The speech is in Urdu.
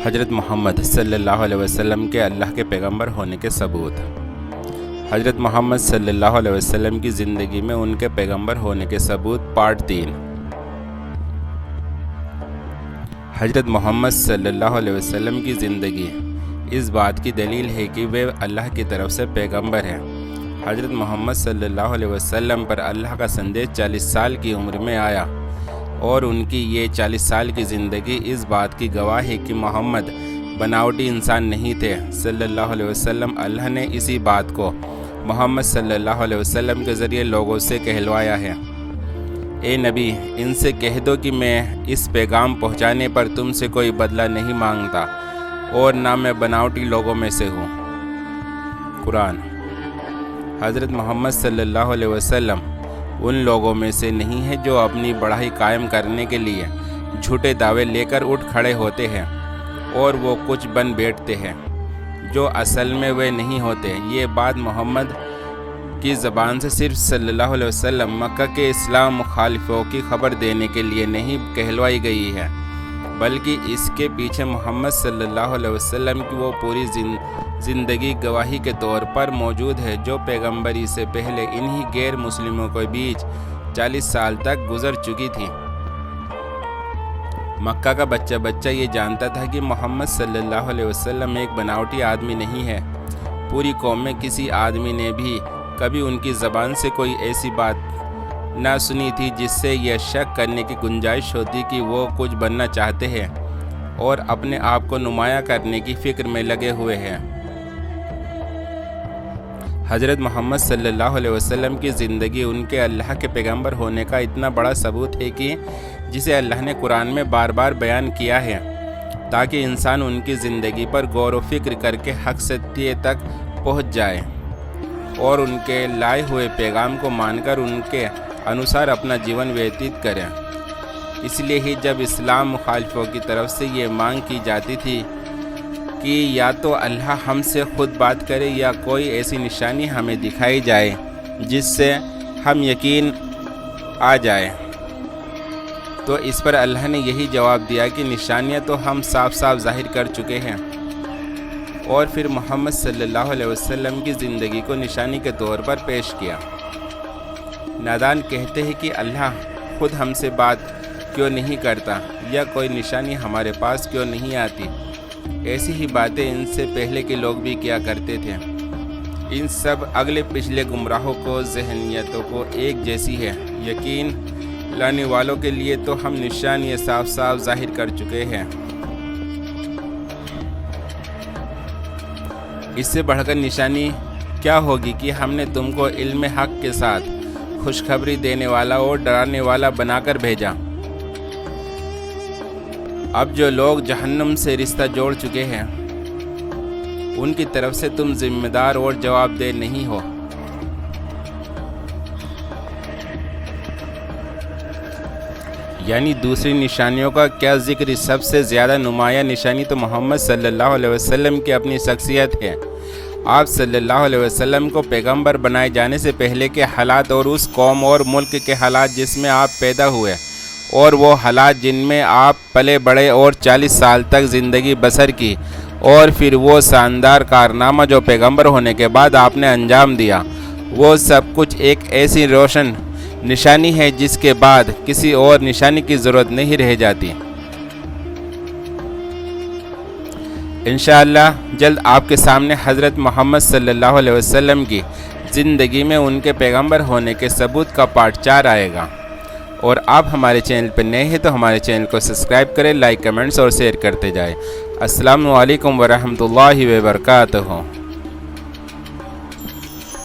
حضرت محمد صلی اللہ علیہ وسلم کے اللہ کے پیغمبر ہونے کے ثبوت۔ حضرت محمد صلی اللہ علیہ وسلم کی زندگی میں ان کے پیغمبر ہونے کے ثبوت پارٹ 3۔ حضرت محمد صلی اللہ علیہ وسلم کی زندگی اس بات کی دلیل ہے کہ وہ اللہ کی طرف سے پیغمبر ہیں۔ حضرت محمد صلی اللہ علیہ وسلم پر اللہ کا سندیش 40 سال کی عمر میں آیا، اور ان کی یہ 40 سال کی زندگی اس بات کی گواہ ہے کہ محمد بناوٹی انسان نہیں تھے صلی اللہ علیہ وسلم۔ اللہ نے اسی بات کو محمد صلی اللہ علیہ وسلم کے ذریعے لوگوں سے کہلوایا ہے۔ اے نبی، ان سے کہہ دو کہ میں اس پیغام پہنچانے پر تم سے کوئی بدلہ نہیں مانگتا، اور نہ میں بناوٹی لوگوں میں سے ہوں۔ قرآن۔ حضرت محمد صلی اللہ علیہ وسلم ان لوگوں میں سے نہیں ہے جو اپنی بڑائی قائم کرنے کے لیے جھوٹے دعوے لے کر اٹھ کھڑے ہوتے ہیں اور وہ کچھ بن بیٹھتے ہیں جو اصل میں وہ نہیں ہوتے۔ یہ بات محمد کی زبان سے صرف صلی اللہ علیہ وسلم مکہ کے اسلام مخالفوں کی خبر دینے کے لیے نہیں کہلوائی گئی ہے، بلکہ اس کے پیچھے محمد صلی اللہ علیہ وسلم کی وہ پوری زندگی گواہی کے طور پر موجود ہے جو پیغمبری سے پہلے انہی غیر مسلموں کے بیچ 40 سال تک گزر چکی تھی۔ مکہ کا بچہ یہ جانتا تھا کہ محمد صلی اللہ علیہ وسلم ایک بناوٹی آدمی نہیں ہے۔ پوری قوم میں کسی آدمی نے بھی کبھی ان کی زبان سے کوئی ایسی بات نہ سنی تھی جس سے یہ شک کرنے کی گنجائش ہوتی کہ وہ کچھ بننا چاہتے ہیں اور اپنے آپ کو نمایاں کرنے کی فکر میں لگے ہوئے ہیں۔ حضرت محمد صلی اللہ علیہ وسلم کی زندگی ان کے اللہ کے پیغمبر ہونے کا اتنا بڑا ثبوت ہے کہ جسے اللہ نے قرآن میں بار بار بیان کیا ہے تاکہ انسان ان کی زندگی پر غور و فکر کر کے حق سچے تک پہنچ جائے اور ان کے لائے ہوئے پیغام کو مان کر ان کے انوسار اپنا جیون ویتیت کریں۔ اس لیے ہی جب اسلام مخالفوں کی طرف سے یہ مانگ کی جاتی تھی کہ یا تو اللہ ہم سے خود بات کرے یا کوئی ایسی نشانی ہمیں دکھائی جائے جس سے ہم یقین آ جائے، تو اس پر اللہ نے یہی جواب دیا کہ نشانیاں تو ہم صاف صاف ظاہر کر چکے ہیں، اور پھر محمد صلی اللہ علیہ وسلم کی زندگی کو نشانی کے طور پر پیش کیا۔ نادان کہتے ہیں کہ اللہ خود ہم سے بات کیوں نہیں کرتا یا کوئی نشانی ہمارے پاس کیوں نہیں آتی۔ ایسی ہی باتیں ان سے پہلے کے لوگ بھی کیا کرتے تھے۔ ان سب اگلے پچھلے گمراہوں کو ذہنیتوں کو ایک جیسی ہے۔ یقین لانے والوں کے لیے تو ہم نشانیاں صاف صاف ظاہر کر چکے ہیں۔ اس سے بڑھ کر نشانی کیا ہوگی کہ ہم نے تم کو علم حق کے ساتھ خوشخبری دینے والا اور ڈرانے والا بنا کر بھیجا۔ اب جو لوگ جہنم سے رشتہ جوڑ چکے ہیں ان کی طرف سے تم ذمہ دار اور جواب دہ نہیں ہو۔ یعنی دوسری نشانیوں کا کیا ذکر، سب سے زیادہ نمایاں نشانی تو محمد صلی اللہ علیہ وسلم کی اپنی شخصیت ہے۔ آپ صلی اللہ علیہ وسلم کو پیغمبر بنائے جانے سے پہلے کے حالات اور اس قوم اور ملک کے حالات جس میں آپ پیدا ہوئے اور وہ حالات جن میں آپ پلے بڑے اور 40 سال تک زندگی بسر کی، اور پھر وہ شاندار کارنامہ جو پیغمبر ہونے کے بعد آپ نے انجام دیا، وہ سب کچھ ایک ایسی روشن نشانی ہے جس کے بعد کسی اور نشانی کی ضرورت نہیں رہ جاتی۔ انشاءاللہ جلد آپ کے سامنے حضرت محمد صلی اللہ علیہ وسلم کی زندگی میں ان کے پیغمبر ہونے کے ثبوت کا پارٹ 4 آئے گا۔ اور آپ ہمارے چینل پر نئے ہیں تو ہمارے چینل کو سبسکرائب کریں، لائک، کمنٹس اور شیئر کرتے جائیں۔ السلام علیکم ورحمۃ اللہ وبرکاتہ۔